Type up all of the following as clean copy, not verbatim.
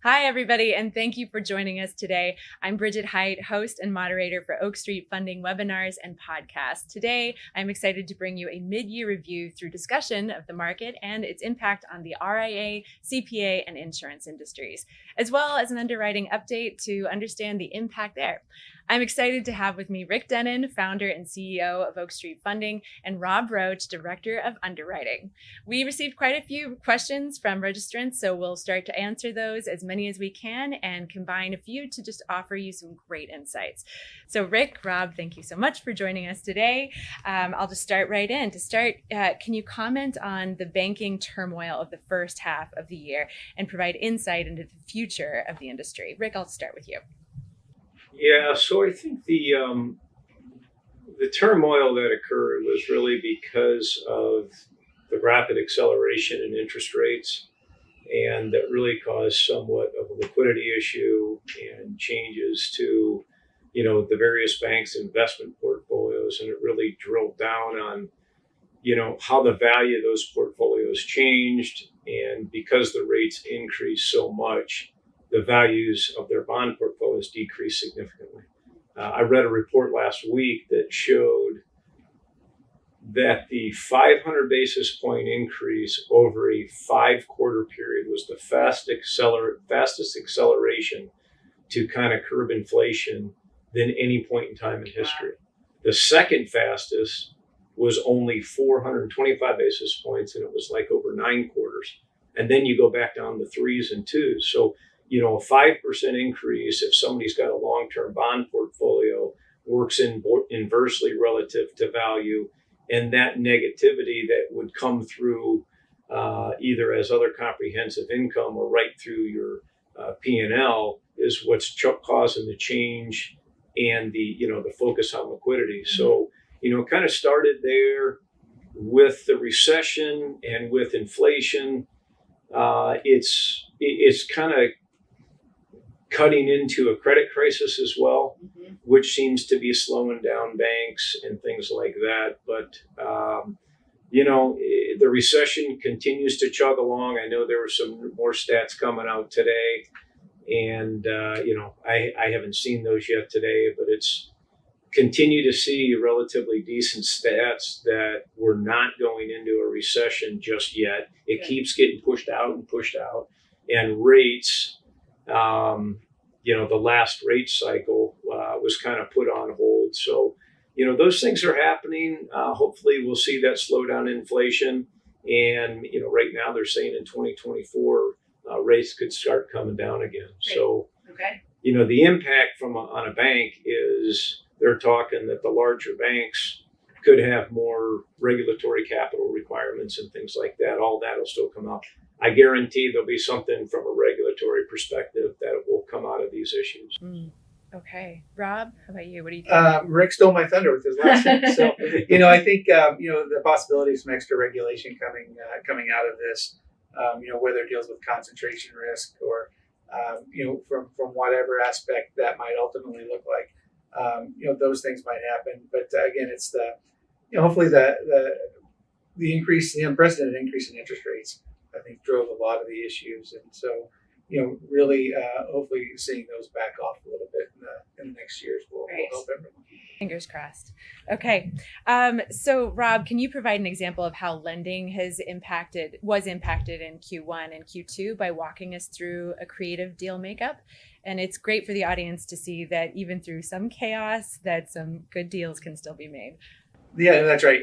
Hi, everybody, and thank you for joining us today. I'm Bridget Height, host and moderator for Oak Street Funding webinars and podcasts. Today, I'm excited to bring you a mid-year review through discussion of the market and its impact on the RIA, CPA, and insurance industries, as well as an underwriting update to understand the impact there. I'm excited to have with me Rick Dennen, founder and CEO of Oak Street Funding, and Rob Roach, Director of Underwriting. We received quite a few questions from registrants, so we'll start to answer those, as many as we can, and combine a few to just offer you some great insights. So Rick, Rob, thank you so much for joining us today. I'll just start right in. To start, can you comment on the banking turmoil of the first half of the year and provide insight into the future of the industry? Rick, I'll start with you. Yeah, so I think the turmoil that occurred was really because of the rapid acceleration in interest rates, and that really caused somewhat of a liquidity issue and changes to, the various banks' investment portfolios, and it really drilled down on, how the value of those portfolios changed, and because the rates increased so much, the values of their bond portfolios decreased significantly. I read a report last week that showed that the 500 basis point increase over a 5-quarter period was the fastest acceleration to kind of curb inflation than any point in time in history. The second fastest was only 425 basis points, and it was like over 9 quarters. And then you go back down to 3s and 2s. So a 5% increase, if somebody's got a long-term bond portfolio, works inversely relative to value. And that negativity that would come through either as other comprehensive income or right through your P&L is what's causing the change and the focus on liquidity. So, kind of started there with the recession and with inflation. It's kind of cutting into a credit crisis as well, which seems to be slowing down banks and things like that. But, the recession continues to chug along. I know there were some more stats coming out today, and, I haven't seen those yet today, but it's continue to see relatively decent stats that we're not going into a recession just yet. It keeps getting pushed out, and rates, the last rate cycle was kind of put on hold. So, those things are happening. Hopefully we'll see that slow down inflation. And, right now they're saying in 2024, rates could start coming down again. Great. So, the impact on a bank is they're talking that the larger banks could have more regulatory capital requirements and things like that. All that will still come out. I guarantee there'll be something from a regulatory perspective that will come out of these issues. Okay. Rob, how about you? What do you think? Rick stole my thunder with his last thing. So, I think, the possibility of some extra regulation coming out of this, whether it deals with concentration risk or, from whatever aspect that might ultimately look like, those things might happen. But again, it's the, hopefully the unprecedented increase in interest rates, I think, drove a lot of the issues. And so, really, hopefully seeing those back off a little bit in the next years will help everyone. Fingers crossed. Okay. So Rob, can you provide an example of how lending was impacted in Q1 and Q2 by walking us through a creative deal makeup? And it's great for the audience to see that even through some chaos, that some good deals can still be made. Yeah, that's right.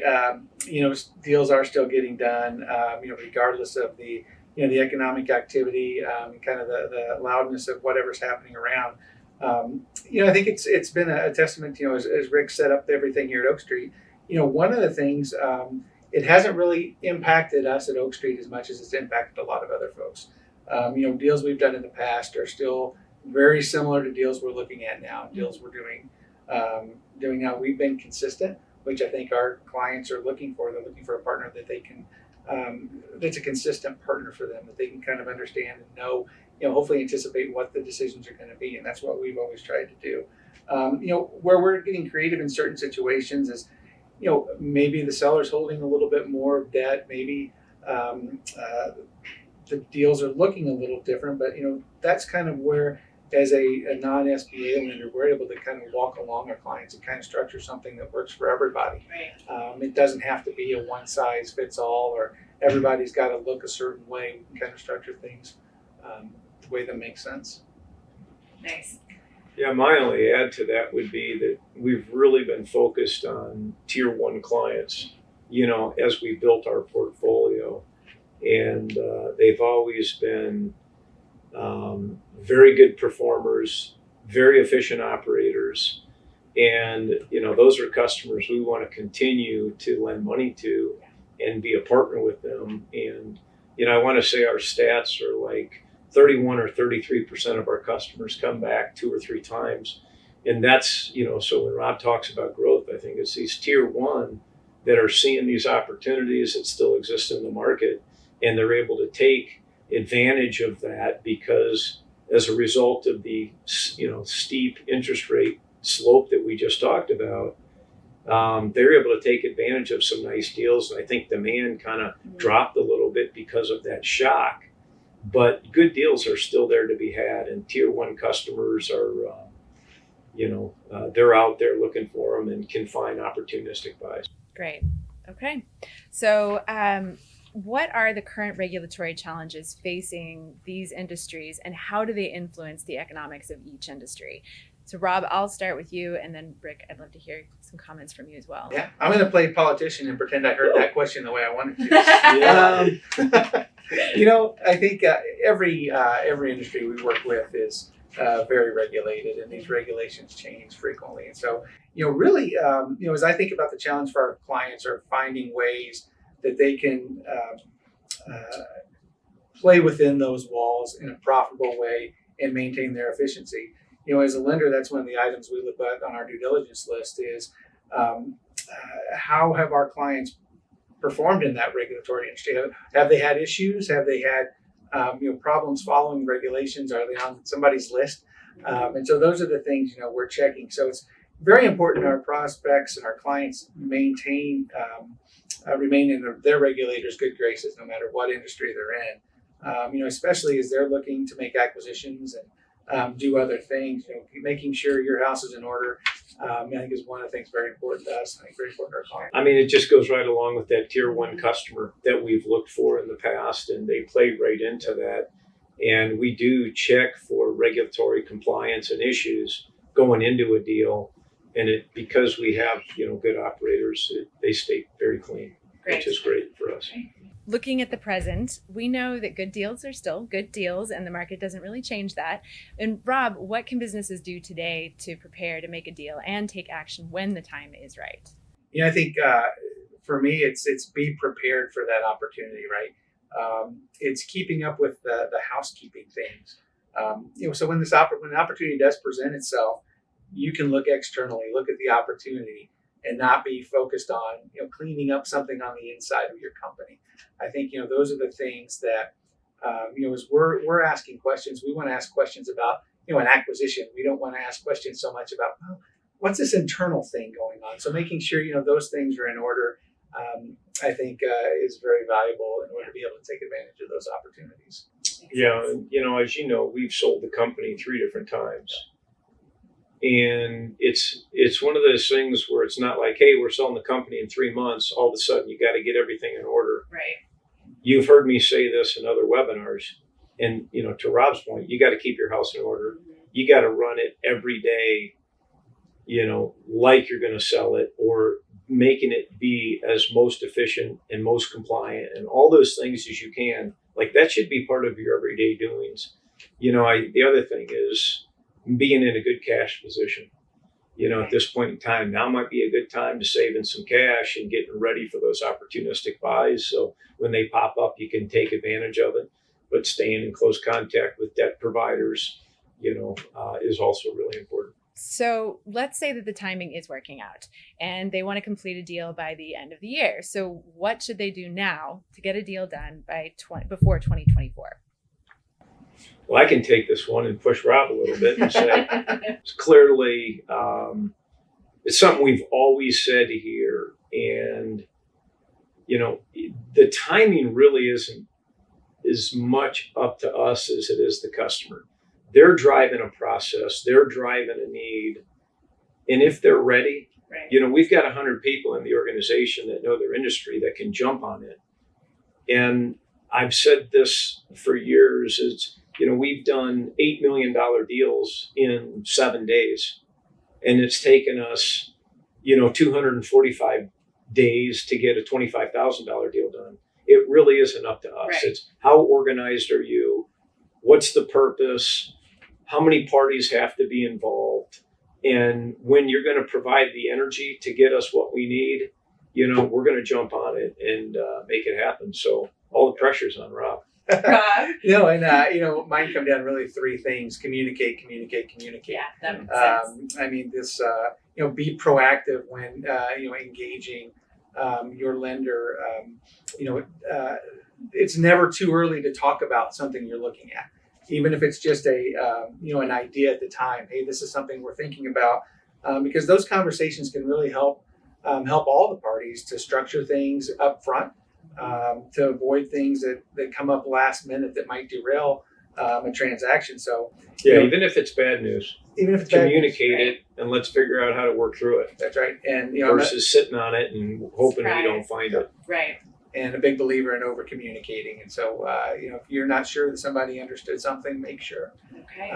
Deals are still getting done, regardless of the economic activity, kind of the loudness of whatever's happening around. I think it's been a testament, as Rick set up everything here at Oak Street. One of the things, it hasn't really impacted us at Oak Street as much as it's impacted a lot of other folks. Deals we've done in the past are still very similar to deals we're looking at now, deals we're doing now. We've been consistent, which I think our clients are looking for. They're looking for a partner that they can, that's a consistent partner for them, that they can kind of understand and know, hopefully anticipate what the decisions are going to be. And that's what we've always tried to do. Where we're getting creative in certain situations is, maybe the seller's holding a little bit more of debt, maybe the deals are looking a little different, but that's kind of where, as a non-SBA lender, we're able to kind of walk along our clients and kind of structure something that works for everybody. Right. It doesn't have to be a one size fits all, or everybody's got to look a certain way. We can kind of structure things the way that makes sense. Nice. Yeah, my only add to that would be that we've really been focused on tier one clients, as we built our portfolio. And they've always been very good performers, very efficient operators. And, those are customers we want to continue to lend money to and be a partner with them. And, I want to say our stats are like 31 or 33% of our customers come back 2 or 3 times. And that's, so when Rob talks about growth, I think it's these tier one that are seeing these opportunities that still exist in the market, and they're able to take advantage of that because as a result of the, steep interest rate slope that we just talked about, they're able to take advantage of some nice deals. And I think demand kind of dropped a little bit because of that shock. But good deals are still there to be had, and tier one customers are, they're out there looking for them and can find opportunistic buys. Great. Okay. So, what are the current regulatory challenges facing these industries, and how do they influence the economics of each industry? So, Rob, I'll start with you, and then Rick, I'd love to hear some comments from you as well. Yeah, I'm going to play politician and pretend I heard that question the way I wanted to. I think every industry we work with is very regulated, and these regulations change frequently. And so, really, as I think about the challenge for our clients, are finding ways that they can play within those walls in a profitable way and maintain their efficiency. As a lender, that's one of the items we look at on our due diligence list is how have our clients performed in that regulatory industry? Have they had issues? Have they had problems following regulations? Are they on somebody's list? And so those are the things we're checking. So it's very important our prospects and our clients remain in their regulators' good graces, no matter what industry they're in. Especially as they're looking to make acquisitions and do other things. Making sure your house is in order. I think is one of the things very important to us. I think very important to our clients. I mean, it just goes right along with that tier one customer that we've looked for in the past, and they play right into that. And we do check for regulatory compliance and issues going into a deal. And because we have, good operators, they stay very clean, which is great for us. Looking at the present, we know that good deals are still good deals, and the market doesn't really change that. And Rob, what can businesses do today to prepare to make a deal and take action when the time is right? I think for me, it's be prepared for that opportunity, right? It's keeping up with the housekeeping things. So when an opportunity does present itself, you can look externally, look at the opportunity, and not be focused on cleaning up something on the inside of your company. I think those are the things that as we're asking questions, we want to ask questions about an acquisition. We don't want to ask questions so much about what's this internal thing going on. So making sure those things are in order, I think is very valuable in order to be able to take advantage of those opportunities. Yeah, as we've sold the company 3 different times. And it's one of those things where it's not like, hey, we're selling the company in 3 months. All of a sudden, you got to get everything in order. Right. You've heard me say this in other webinars. And, to Rob's point, you got to keep your house in order. You got to run it every day, like you're going to sell it, or making it be as most efficient and most compliant and all those things as you can. Like that should be part of your everyday doings. The other thing is being in a good cash position. At this point in time, now might be a good time to save in some cash and getting ready for those opportunistic buys. So when they pop up, you can take advantage of it. But staying in close contact with debt providers, is also really important. So let's say that the timing is working out and they want to complete a deal by the end of the year. So what should they do now to get a deal done before 2024? Well, I can take this one and push Rob a little bit and say, it's clearly, it's something we've always said here. And, the timing really isn't as much up to us as it is the customer. They're driving a process, they're driving a need. And if they're ready, Right. we've got 100 people in the organization that know their industry that can jump on it. And I've said this for years, we've done $8 million deals in 7 days. And it's taken us, 245 days to get a $25,000 deal done. It really isn't up to us. Right. It's how organized are you? What's the purpose? How many parties have to be involved? And when you're going to provide the energy to get us what we need, we're going to jump on it and make it happen. So all the pressure's on Rob. Rob? Mine come down really three things: communicate. Yeah, that makes sense. Be proactive when engaging your lender. It's never too early to talk about something you're looking at, even if it's just an idea at the time. Hey, this is something we're thinking about, because those conversations can really help all the parties to structure things up front, to avoid things that come up last minute that might derail a transaction. So even if it's bad news, communicate bad news, it and let's figure out how to work through it. That's right. And versus sitting on it and hoping we don't find it. Right. And a big believer in over communicating. And so if you're not sure that somebody understood something, make sure. Okay.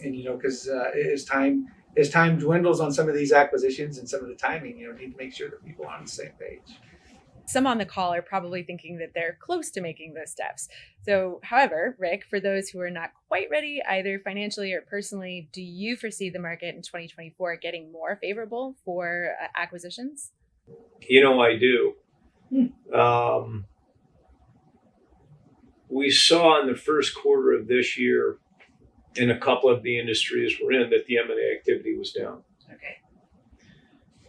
Because as time dwindles on some of these acquisitions and some of the timing, need to make sure that people are on the same page. Some on the call are probably thinking that they're close to making those steps. So, however, Rick, for those who are not quite ready, either financially or personally, do you foresee the market in 2024 getting more favorable for acquisitions? I do. We saw in the first quarter of this year, in a couple of the industries we're in, that the M&A activity was down. Okay.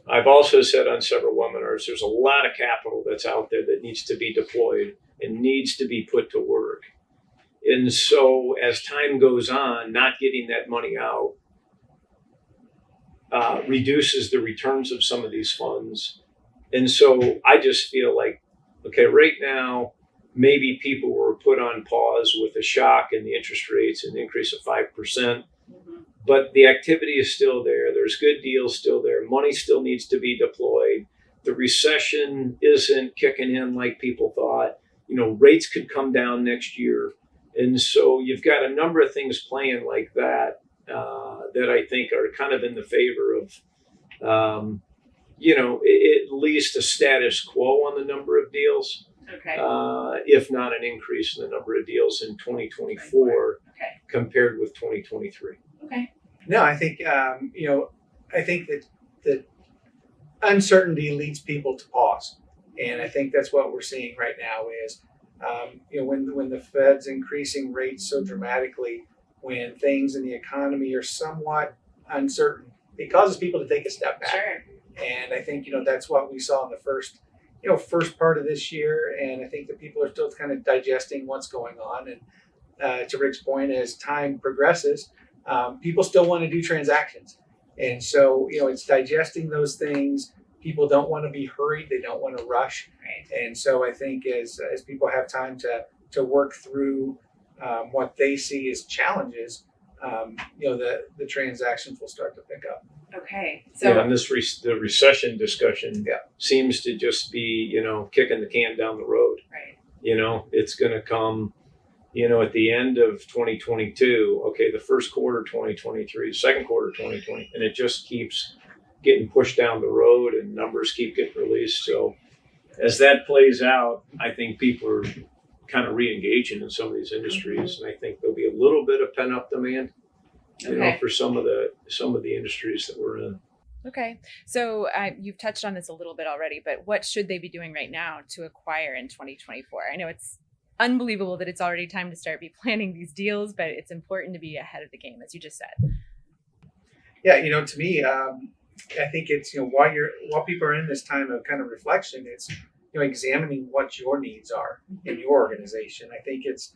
I've also said on several webinars, there's a lot of capital that's out there that needs to be deployed and needs to be put to work. And so as time goes on, not getting that money out reduces the returns of some of these funds. And so I just feel like, okay, right now, maybe people were put on pause with a shock in the interest rates, an increase of 5%. But the activity is still there. There's good deals still there. Money still needs to be deployed. The recession isn't kicking in like people thought. Rates could come down next year. And so you've got a number of things playing like that that I think are kind of in the favor of, at least a status quo on the number of deals. Okay. If not an increase in the number of deals in 2024 compared with 2023. Okay. No, I think I think that uncertainty leads people to pause, and I think that's what we're seeing right now. Is when the Fed's increasing rates so dramatically, when things in the economy are somewhat uncertain, it causes people to take a step back. Sure. And I think that's what we saw in the first part of this year, and I think that people are still kind of digesting what's going on. And to Rick's point, as time progresses, people still want to do transactions, and so it's digesting those things. People don't want to be hurried; they don't want to rush. Right. And so I think as people have time to work through what they see as challenges, the transactions will start to pick up. Okay. So and the recession discussion seems to just be kicking the can down the road. Right. It's going to come. At the end of 2022, okay, the first quarter 2023, second quarter 2020, and it just keeps getting pushed down the road and numbers keep getting released. So as that plays out, I think people are kind of re-engaging in some of these industries, and I think there'll be a little bit of pent-up demand, for some of the industries that we're in. Okay. So you've touched on this a little bit already, but what should they be doing right now to acquire in 2024? I know it's unbelievable that it's already time to start planning these deals, but it's important to be ahead of the game, as you just said. Yeah, to me, I think it's while people are in this time of kind of reflection, it's examining what your needs are in your organization. I think it's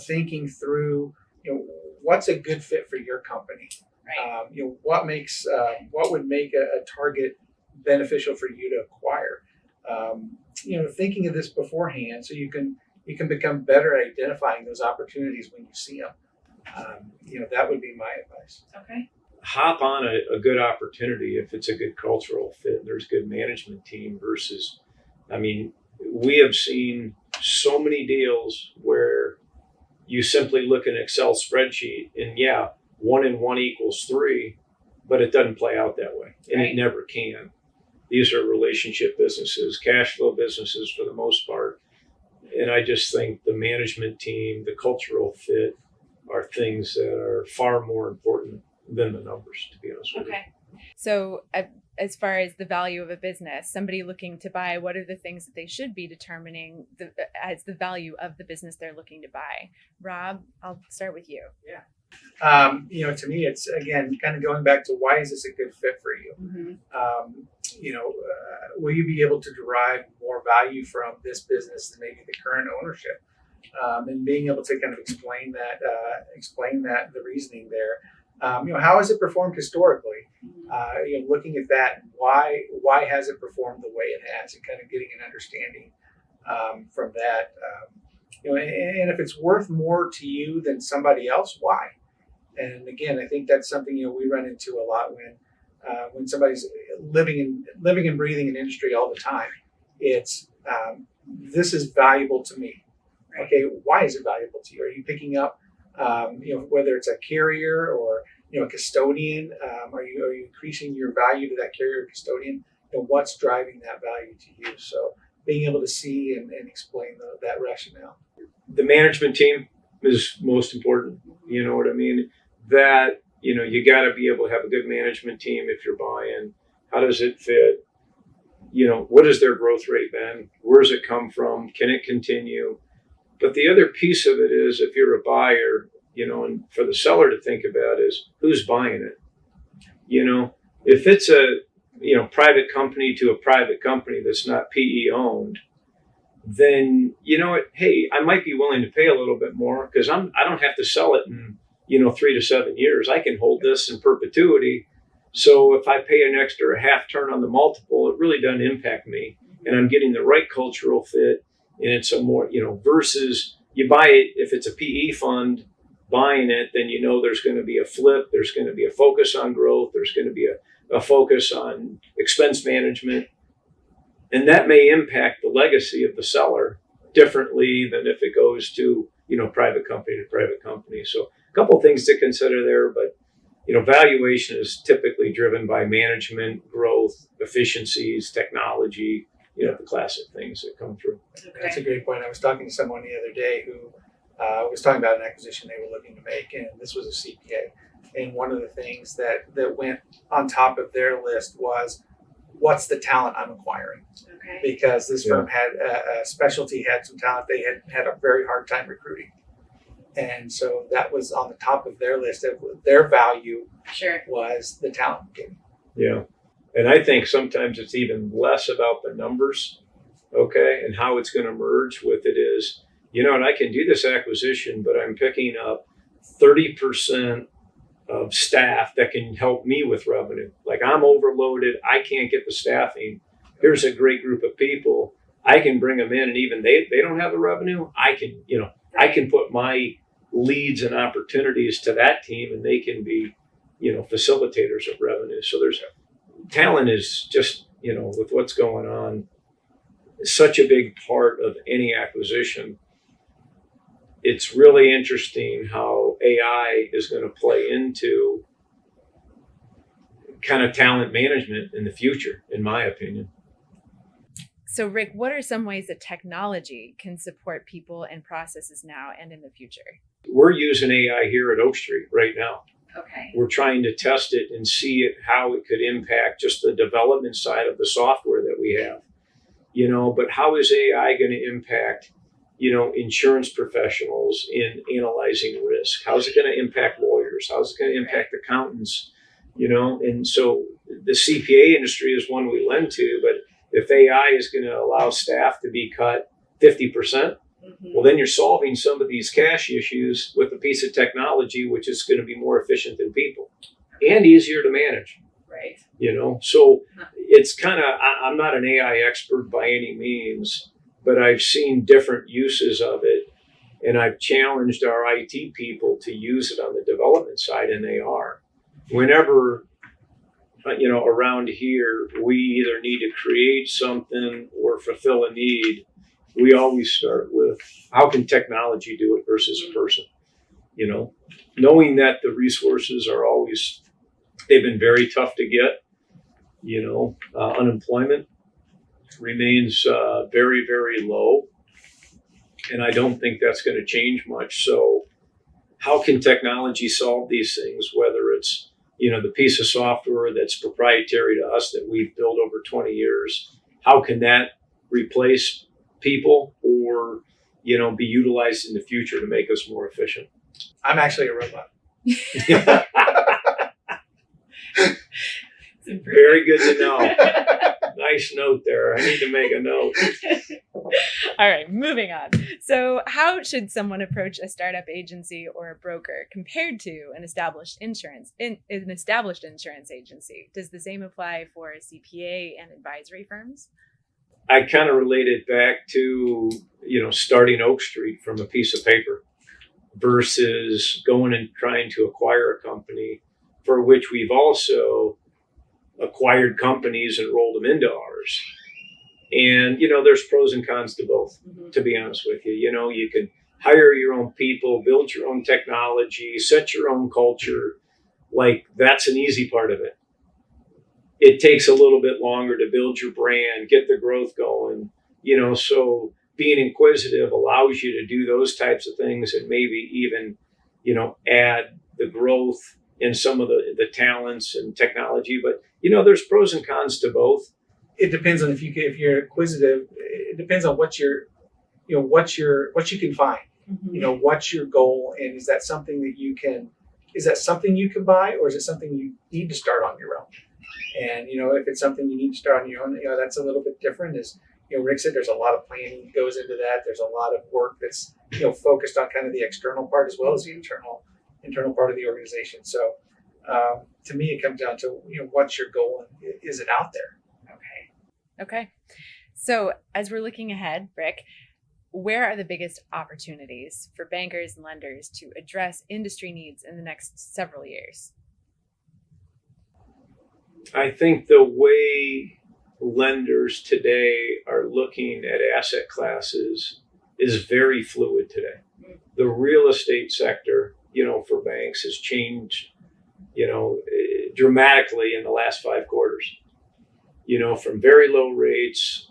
thinking through what's a good fit for your company. Right. What would make a target beneficial for you to acquire. Thinking of this beforehand so you can you can become better at identifying those opportunities when you see them. That would be my advice. Okay. Hop on a good opportunity if it's a good cultural fit and there's a good management team versus, I mean, we have seen so many deals where you simply look at an Excel spreadsheet and 1 and 1 equals 3, but it doesn't play out that way, and Right. it never can. These are relationship businesses, cash flow businesses for the most part. And I just think the management team, the cultural fit are things that are far more important than the numbers, to be honest with you. Okay. So as far as the value of a business, somebody looking to buy, what are the things that they should be determining as the value of the business they're looking to buy? Rob, I'll start with you. To me, it's again kind of going back to why is this a good fit for you? Mm-hmm. Will you be able to derive more value from this business than maybe the current ownership? And being able to kind of explain that the reasoning there. How has it performed historically? Looking at that, why has it performed the way it has, and kind of getting an understanding from that. And if it's worth more to you than somebody else, why? And again, I think that's something we run into a lot when somebody's living and breathing an industry all the time. It's this is valuable to me. Okay, why is it valuable to you? Are you picking up, whether it's a carrier or a custodian? Are you increasing your value to that carrier or custodian? And what's driving that value to you? So being able to see and explain that rationale. The management team is most important. You know what I mean? That, you got to be able to have a good management team if you're buying. How does it fit? What has their growth rate been? Where does it come from? Can it continue? But the other piece of it is, if you're a buyer, and for the seller to think about is who's buying it. If it's a private company to a private company that's not PE owned, then hey, I might be willing to pay a little bit more because I don't have to sell it in 3 to 7 years. I can hold this in perpetuity. So if I pay an extra half turn on the multiple, it really doesn't impact me, and I'm getting the right cultural fit. And it's a more, versus you buy it, if it's a PE fund buying it, then there's going to be a flip, there's going to be a focus on growth, there's going to be a focus on expense management. And that may impact the legacy of the seller differently than if it goes to, private company to private company. So a couple of things to consider there, but, valuation is typically driven by management, growth, efficiencies, technology, the classic things that come through. Okay. That's a great point. I was talking to someone the other day who was talking about an acquisition they were looking to make, and this was a CPA. And one of the things that went on top of their list was, what's the talent I'm acquiring? Okay. Because this firm had a specialty, had some talent they had a very hard time recruiting. And so that was on the top of their list of their value. Sure. Was the talent game. Yeah. And I think sometimes it's even less about the numbers, okay, and how it's going to merge with it is, and I can do this acquisition, but I'm picking up 30% of staff that can help me with revenue. Like, I'm overloaded. I can't get the staffing. Here's a great group of people. I can bring them in, and even they don't have the revenue. I can, I can put my leads and opportunities to that team, and they can be, facilitators of revenue. So talent is just, with what's going on, such a big part of any acquisition. It's really interesting how AI is going to play into kind of talent management in the future, in my opinion. So, Rick, what are some ways that technology can support people and processes now and in the future? We're using AI here at Oak Street right now. Okay. We're trying to test it and see how it could impact just the development side of the software that we have. But how is AI going to impact, insurance professionals in analyzing risk? How's it going to impact lawyers? How's it going to impact accountants? And so the CPA industry is one we lend to, but if AI is going to allow staff to be cut 50%, well, then you're solving some of these cash issues with a piece of technology, which is going to be more efficient than people and easier to manage. Right. So it's kind of, I'm not an AI expert by any means, but I've seen different uses of it. And I've challenged our IT people to use it on the development side, and they are. Whenever, around here, we either need to create something or fulfill a need, we always start with how can technology do it versus a person? Knowing that the resources are always, they've been very tough to get. Unemployment remains very, very low. And I don't think that's going to change much. So how can technology solve these things, whether it's, the piece of software that's proprietary to us that we've built over 20 years, how can that replace people or, be utilized in the future to make us more efficient? I'm actually a robot. Very good to know. Nice note there. I need to make a note. All right, moving on. So how should someone approach a startup agency or a broker compared to an established insurance agency? Does the same apply for CPA and advisory firms? I kind of relate it back to, starting Oak Street from a piece of paper versus going and trying to acquire a company for which we've also acquired companies and rolled them into ours. And, there's pros and cons to both, to be honest with you. You can hire your own people, build your own technology, set your own culture. Like, that's an easy part of it. It takes a little bit longer to build your brand, get the growth going, so being inquisitive allows you to do those types of things and maybe even, add the growth in some of the talents and technology. But, there's pros and cons to both. It depends on if you're inquisitive. It depends on what you can find. What's your goal, and is that something you can buy, or is it something you need to start on your own? And if it's something you need to start on your own, that's a little bit different. As Rick said, there's a lot of planning that goes into that. There's a lot of work that's focused on kind of the external part as well as the internal part of the organization. So to me, it comes down to what's your goal and is it out there? Okay. So as we're looking ahead, Rick, where are the biggest opportunities for bankers and lenders to address industry needs in the next several years? I think the way lenders today are looking at asset classes is very fluid today. The real estate sector, for banks has changed, dramatically in the last 5 quarters. From very low rates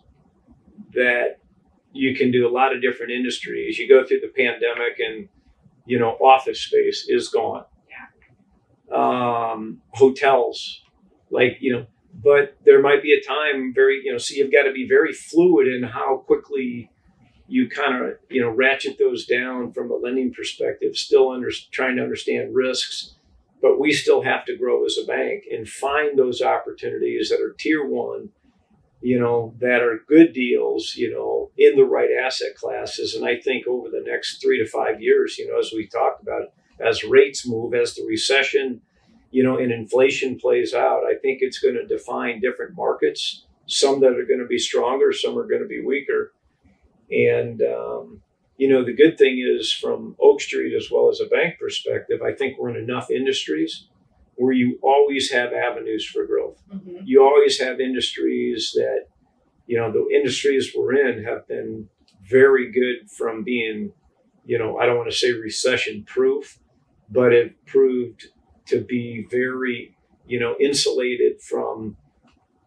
that you can do a lot of different industries. You go through the pandemic and, office space is gone. Yeah. Hotels, but there might be a time so you've got to be very fluid in how quickly you kind of, ratchet those down from a lending perspective, still trying to understand risks. But we still have to grow as a bank and find those opportunities that are tier one, that are good deals, in the right asset classes. And I think over the next 3 to 5 years, as we talked about, as rates move, as the recession, and inflation plays out, I think it's going to define different markets, some that are going to be stronger, some are going to be weaker. And, the good thing is from Oak Street as well as a bank perspective, I think we're in enough industries where you always have avenues for growth. Mm-hmm. You always have industries that, the industries we're in have been very good from being, I don't want to say recession proof, but it proved to be very, insulated from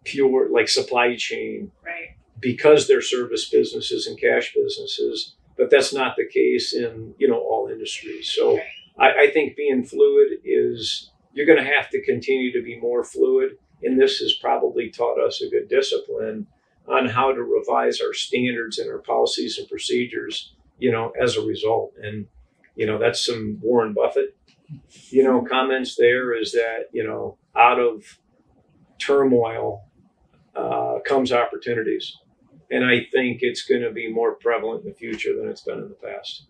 pure supply chain. Right. Because they're service businesses and cash businesses. But that's not the case in, all industries. So I think being fluid is, you're going to have to continue to be more fluid. And this has probably taught us a good discipline on how to revise our standards and our policies and procedures, as a result. And, that's some Warren Buffett, comments there is that, out of turmoil comes opportunities. And I think it's going to be more prevalent in the future than it's been in the past.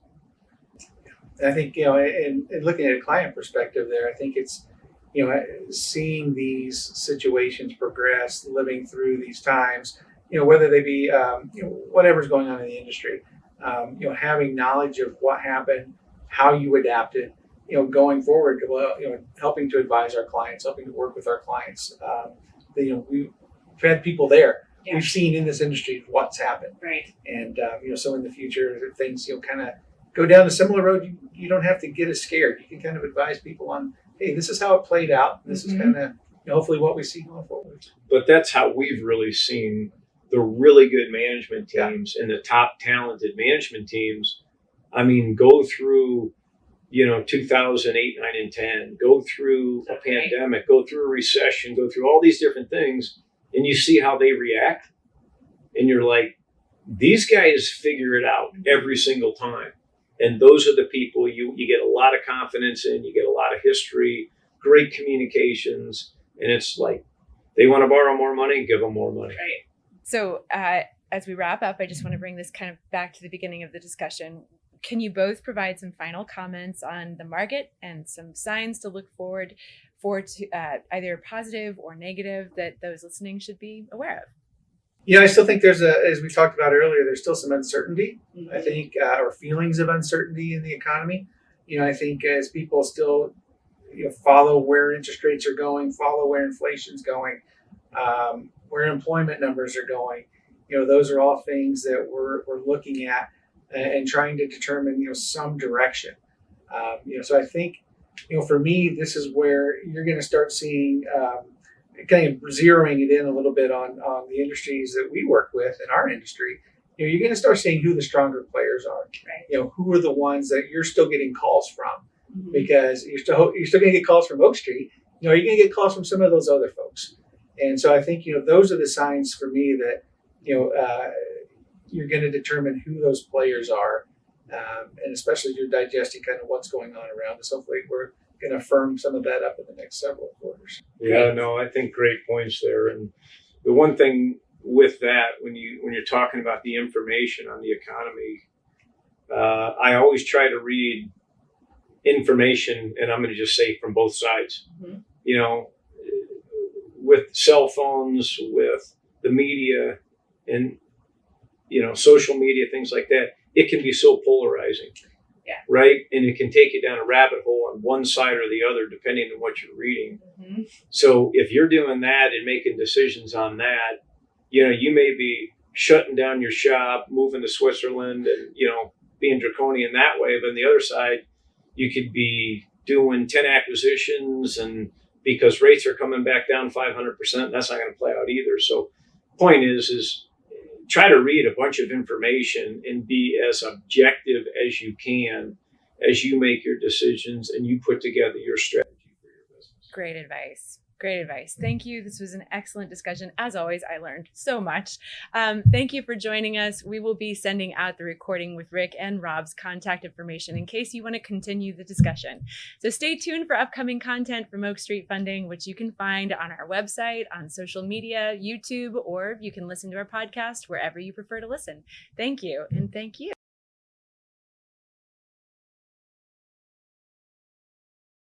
I think, and looking at a client perspective there, I think it's, seeing these situations progress, living through these times, whether they be whatever's going on in the industry, having knowledge of what happened, how you adapted, going forward, well, helping to advise our clients, helping to work with our clients. We've had people there. Yeah. We've seen in this industry what's happened, right? And so in the future, if things kind of go down a similar road, you don't have to get as scared. You can kind of advise people on, hey, this is how it played out. This is kind of hopefully what we see going forward. But that's how we've really seen the really good management teams and the top talented management teams. I mean, go through 2008, 9, and 10, go through a pandemic, go through a recession, go through all these different things, and you see how they react. And you're like, these guys figure it out every single time. And those are the people you get a lot of confidence in, you get a lot of history, great communications. And it's like, they want to borrow more money, give them more money. Right. So as we wrap up, I just want to bring this kind of back to the beginning of the discussion. Can you both provide some final comments on the market and some signs to look forward to either positive or negative that those listening should be aware of? Yeah, I still think as we talked about earlier, there's still some uncertainty. I think, or feelings of uncertainty in the economy. I think as people still, follow where interest rates are going, follow where inflation's going, where employment numbers are going. Those are all things that we're looking at and trying to determine, some direction. So I think, for me, this is where you're going to start seeing, kind of zeroing it in a little bit on the industries that we work with in our industry. You're going to start seeing who the stronger players are. Right. Who are the ones that you're still getting calls from, because you're still going to get calls from Oak Street. You're going to get calls from some of those other folks. And so I think, those are the signs for me that, you're going to determine who those players are. And especially if you're digesting kind of what's going on around us. Hopefully we're going to firm some of that up in the next several quarters. Yeah, no, I think great points there. And the one thing with that, when you're talking about the information on the economy, I always try to read information, and I'm going to just say from both sides. With cell phones, with the media, and social media, things like that, it can be so polarizing. Yeah. Right? And it can take you down a rabbit hole on one side or the other, depending on what you're reading. So if you're doing that and making decisions on that, you may be shutting down your shop, moving to Switzerland and, being draconian that way. But on the other side, you could be doing 10 acquisitions, and because rates are coming back down 500%, that's not going to play out either. So point is try to read a bunch of information and be as objective as you can as you make your decisions and you put together your strategy for your business. Great advice. Great advice. Thank you. This was an excellent discussion. As always, I learned so much. Thank you for joining us. We will be sending out the recording with Rick and Rob's contact information in case you want to continue the discussion. So stay tuned for upcoming content from Oak Street Funding, which you can find on our website, on social media, YouTube, or you can listen to our podcast wherever you prefer to listen. Thank you. And thank you.